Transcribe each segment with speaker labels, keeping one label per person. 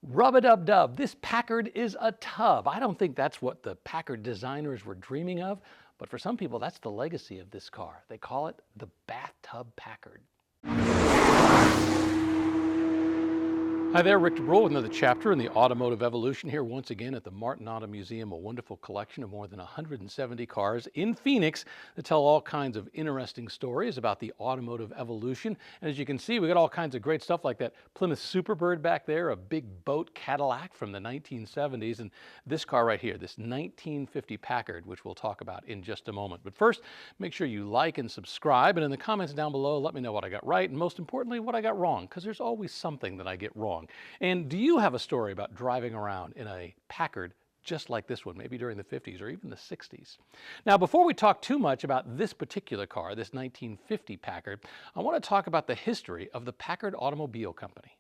Speaker 1: Rub-a-dub-dub, this Packard is a tub. I don't think that's what the Packard designers were dreaming of, but for some people, that's the legacy of this car. They call it the Bathtub Packard. Hi there, Rick DeBrule with another chapter in the automotive evolution here once again at the Martin Auto Museum, a wonderful collection of more than 170 cars in Phoenix that tell all kinds of interesting stories about the automotive evolution. And as you can see, we got all kinds of great stuff like that Plymouth Superbird back there, a big boat Cadillac from the 1970s, and this car right here, this 1950 Packard, which we'll talk about in just a moment. But first, make sure you like and subscribe, and in the comments down below, let me know what I got right, and most importantly, what I got wrong, because there's always something that I get wrong. And do you have a story about driving around in a Packard just like this one, maybe during the 50s or even the 60s? Now, before we talk too much about this particular car, this 1950 Packard, I want to talk about the history of the Packard Automobile Company.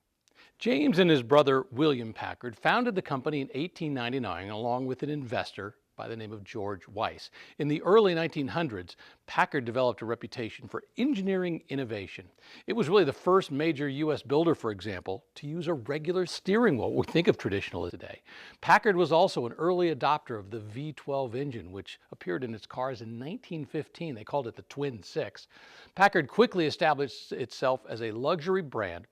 Speaker 1: James and his brother William Packard founded the company in 1899 along with an investor by the name of George Weiss. In the early 1900s, Packard developed a reputation for engineering innovation. It was really the first major U.S. builder, for example, to use a regular steering wheel, what we think of traditional today. Packard was also an early adopter of the V12 engine, which appeared in its cars in 1915. They called it the Twin Six. Packard quickly established itself as a luxury brand.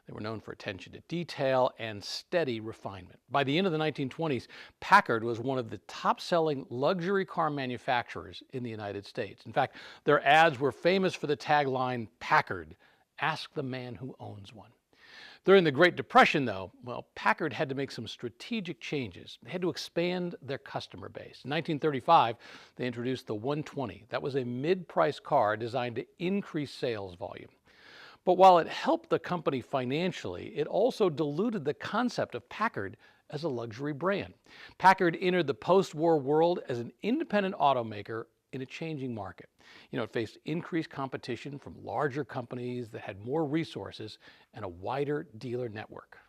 Speaker 1: They were known for attention to detail and steady refinement. By the end of the 1920s, Packard was one of the top-selling luxury car manufacturers in the United States. In fact, their ads were famous for the tagline, "Packard, ask the man who owns one." During the Great Depression, though, well, Packard had to make some strategic changes. They had to expand their customer base. In 1935, they introduced the 120. That was a mid-price car designed to increase sales volume. But while it helped the company financially, it also diluted the concept of Packard as a luxury brand. Packard entered the post-war world as an independent automaker in a changing market. It faced increased competition from larger companies that had more resources and a wider dealer network.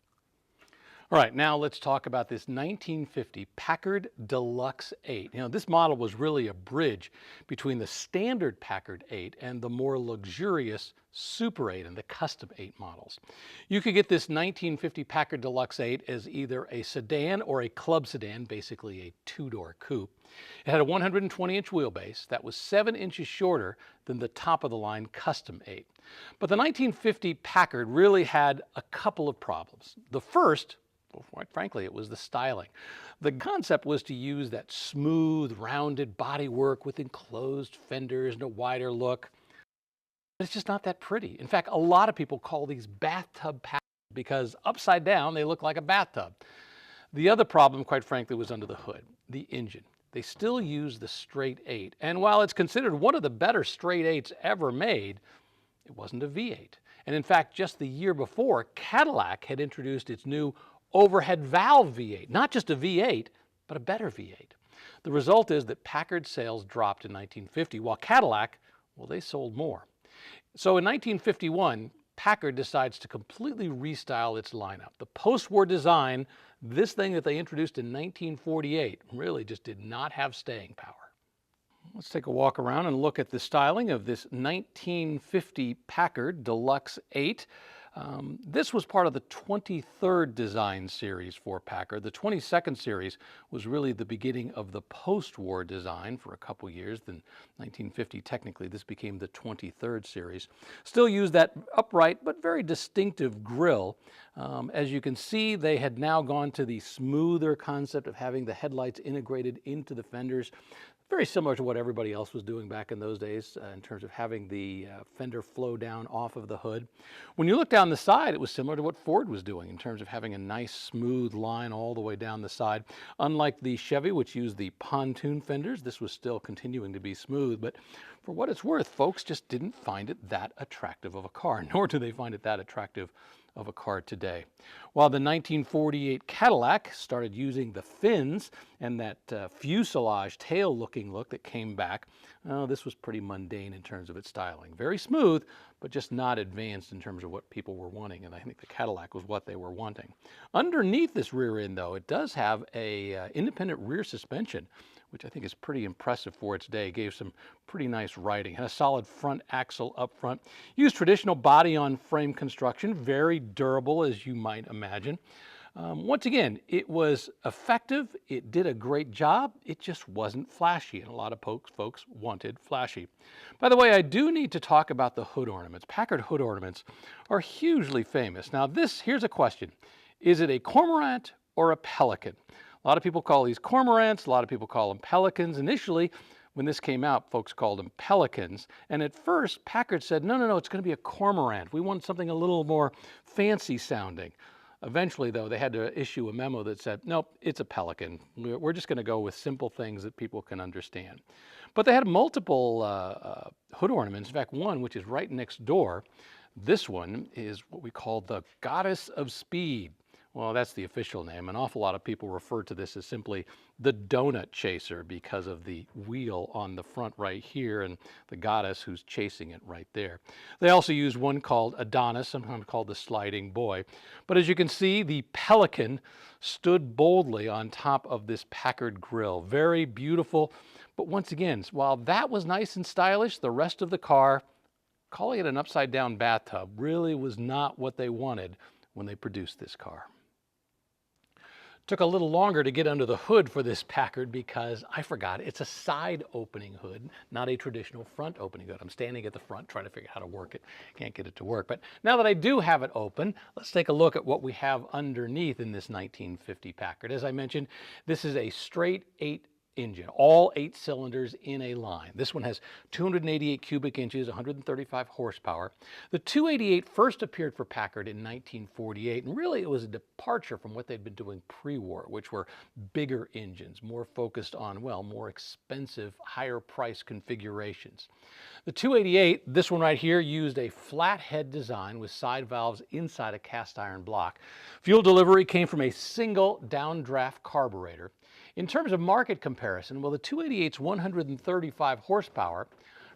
Speaker 1: All right, now let's talk about this 1950 Packard Deluxe 8. This model was really a bridge between the standard Packard 8 and the more luxurious Super 8 and the Custom 8 models. You could get this 1950 Packard Deluxe 8 as either a sedan or a club sedan, basically a two-door coupe. It had a 120-inch wheelbase that was 7 inches shorter than the top-of-the-line Custom 8. But the 1950 Packard really had a couple of problems. The first, well, quite frankly, it was the styling. The concept was to use that smooth, rounded bodywork with enclosed fenders and a wider look. But it's just not that pretty. In fact, a lot of people call these bathtub Packards because upside down, they look like a bathtub. The other problem, quite frankly, was under the hood, the engine. They still use the straight 8. And while it's considered one of the better straight 8s ever made, it wasn't a V8. And in fact, just the year before, Cadillac had introduced its new overhead valve V8, not just a V8, but a better V8. The result is that Packard sales dropped in 1950, while Cadillac, well, they sold more. So in 1951, Packard decides to completely restyle its lineup. The post-war design, this thing that they introduced in 1948, really just did not have staying power. Let's take a walk around and look at the styling of this 1950 Packard Deluxe 8. This was part of the 23rd design series for Packard. The 22nd series was really the beginning of the post-war design for a couple years. Then 1950, technically, this became the 23rd series. Still used that upright but very distinctive grille. As you can see, they had now gone to the smoother concept of having the headlights integrated into the fenders. Very similar to what everybody else was doing back in those days in terms of having the fender flow down off of the hood. When you look down the side, it was similar to what Ford was doing in terms of having a nice smooth line all the way down the side. Unlike the Chevy, which used the pontoon fenders, this was still continuing to be smooth. But for what it's worth, folks just didn't find it that attractive of a car, nor do they find it that attractive of a car today. While the 1948 Cadillac started using the fins and that fuselage tail looking look that came back, this was pretty mundane in terms of its styling. Very smooth, but just not advanced in terms of what people were wanting, and I think the Cadillac was what they were wanting. Underneath this rear end, though, it does have a independent rear suspension, which I think is pretty impressive for its day. Gave some pretty nice riding. Had a solid front axle up front. Used traditional body on frame construction, very durable as you might imagine. Once again, it was effective. It did a great job. It just wasn't flashy, and a lot of folks wanted flashy. By the way, I do need to talk about the hood ornaments. Packard hood ornaments are hugely famous. Now here's a question. Is it a cormorant or a pelican? A lot of people call these cormorants. A lot of people call them pelicans. Initially, when this came out, folks called them pelicans. And at first, Packard said, no, it's going to be a cormorant. We want something a little more fancy sounding. Eventually, though, they had to issue a memo that said, nope, it's a pelican. We're just going to go with simple things that people can understand. But they had multiple hood ornaments. In fact, one, which is right next door, this one is what we call the Goddess of Speed. Well, that's the official name. An awful lot of people refer to this as simply the donut chaser because of the wheel on the front right here and the goddess who's chasing it right there. They also use one called Adonis, sometimes called the sliding boy. But as you can see, the pelican stood boldly on top of this Packard grill. Very beautiful. But once again, while that was nice and stylish, the rest of the car, calling it an upside down bathtub, really was not what they wanted when they produced this car. Took a little longer to get under the hood for this Packard because I forgot it's a side opening hood, not a traditional front opening hood. I'm standing at the front trying to figure out how to work it. Can't get it to work. But now that I do have it open, let's take a look at what we have underneath in this 1950 Packard. As I mentioned, this is a straight 8 engine, all 8 cylinders in a line. This one has 288 cubic inches, 135 horsepower. The 288 first appeared for Packard in 1948, and really it was a departure from what they'd been doing pre-war, which were bigger engines, more focused on, well, more expensive, higher price configurations. The 288, this one right here, used a flat head design with side valves inside a cast iron block. Fuel delivery came from a single downdraft carburetor. In terms of market comparison, well, the 288's 135 horsepower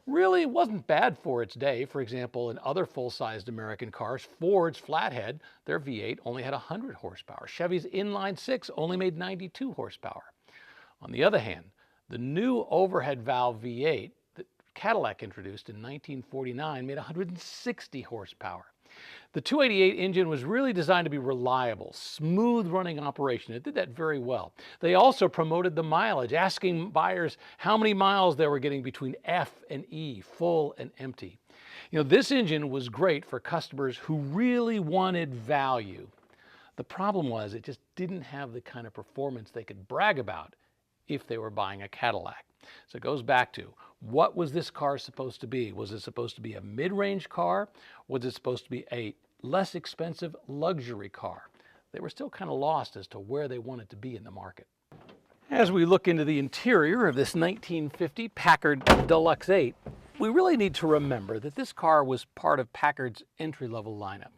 Speaker 1: really wasn't bad for its day. For example, in other full-sized American cars, Ford's flathead, their V8, only had 100 horsepower. Chevy's inline 6 only made 92 horsepower. On the other hand, the new overhead valve V8 that Cadillac introduced in 1949 made 160 horsepower. The 288 engine was really designed to be reliable, smooth running operation. It did that very well. They also promoted the mileage, asking buyers how many miles they were getting between F and E, full and empty. You know, this engine was great for customers who really wanted value. The problem was it just didn't have the kind of performance they could brag about if they were buying a Cadillac. So it goes back to, what was this car supposed to be? Was it supposed to be a mid-range car? Was it supposed to be a less expensive luxury car? They were still kind of lost as to where they wanted to be in the market. As we look into the interior of this 1950 Packard Deluxe 8, we really need to remember that this car was part of Packard's entry-level lineup.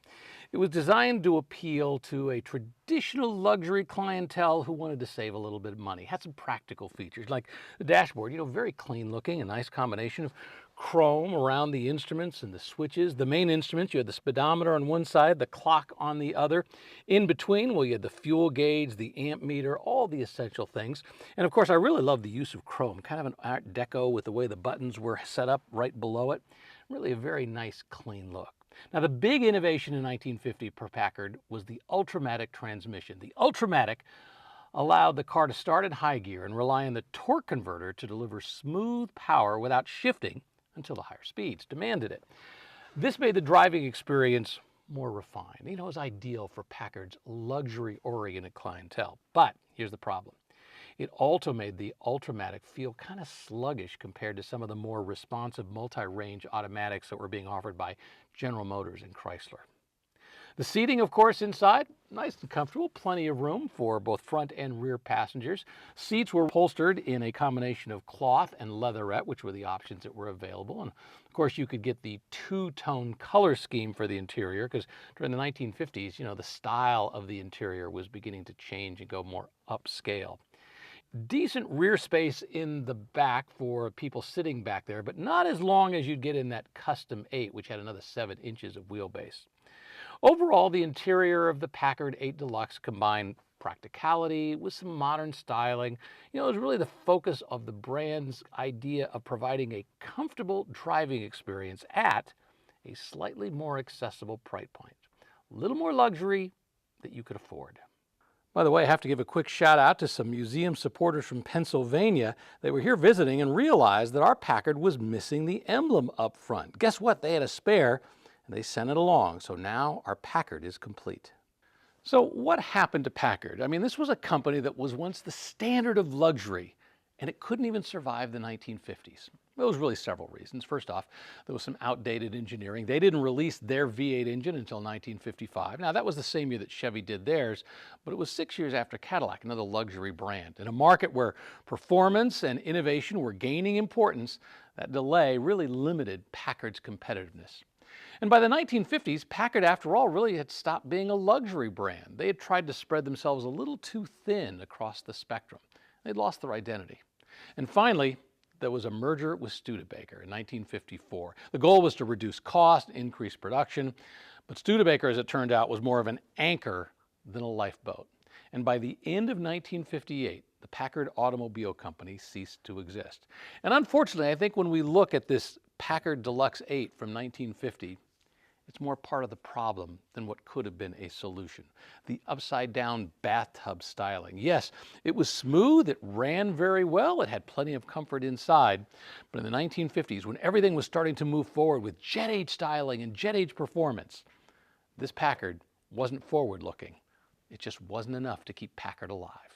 Speaker 1: It was designed to appeal to a traditional luxury clientele who wanted to save a little bit of money. Had some practical features like the dashboard, very clean looking, a nice combination of chrome around the instruments and the switches. The main instruments, you had the speedometer on one side, the clock on the other. In between, well, you had the fuel gauge, the amp meter, all the essential things. And of course, I really love the use of chrome, kind of an Art Deco with the way the buttons were set up right below it. Really a very nice, clean look. Now, the big innovation in 1950 for Packard was the Ultramatic transmission. The Ultramatic allowed the car to start in high gear and rely on the torque converter to deliver smooth power without shifting until the higher speeds demanded it. This made the driving experience more refined. It was ideal for Packard's luxury-oriented clientele. But here's the problem. It also made the Ultramatic feel kind of sluggish compared to some of the more responsive multi-range automatics that were being offered by General Motors and Chrysler. The seating, of course, inside, nice and comfortable, plenty of room for both front and rear passengers. Seats were upholstered in a combination of cloth and leatherette, which were the options that were available. And of course, you could get the two-tone color scheme for the interior, because during the 1950s, the style of the interior was beginning to change and go more upscale. Decent rear space in the back for people sitting back there, but not as long as you'd get in that Custom 8, which had another 7 inches of wheelbase. Overall, the interior of the Packard 8 Deluxe combined practicality with some modern styling. It was really the focus of the brand's idea of providing a comfortable driving experience at a slightly more accessible price point. A little more luxury that you could afford. By the way, I have to give a quick shout out to some museum supporters from Pennsylvania. They were here visiting and realized that our Packard was missing the emblem up front. Guess what? They had a spare and they sent it along. So now our Packard is complete. So what happened to Packard? I mean, this was a company that was once the standard of luxury, and it couldn't even survive the 1950s. There was really several reasons. First off, there was some outdated engineering. They didn't release their V8 engine until 1955. Now, that was the same year that Chevy did theirs, but it was 6 years after Cadillac, another luxury brand. In a market where performance and innovation were gaining importance, that delay really limited Packard's competitiveness. And by the 1950s, Packard, after all, really had stopped being a luxury brand. They had tried to spread themselves a little too thin across the spectrum. They'd lost their identity. And finally, there was a merger with Studebaker in 1954. The goal was to reduce cost, increase production, but Studebaker, as it turned out, was more of an anchor than a lifeboat. And by the end of 1958, the Packard Automobile Company ceased to exist. And unfortunately, I think when we look at this Packard Deluxe 8 from 1950, it's more part of the problem than what could have been a solution. The upside-down bathtub styling. Yes, it was smooth, it ran very well, it had plenty of comfort inside. But in the 1950s, when everything was starting to move forward with jet age styling and jet age performance, this Packard wasn't forward-looking. It just wasn't enough to keep Packard alive.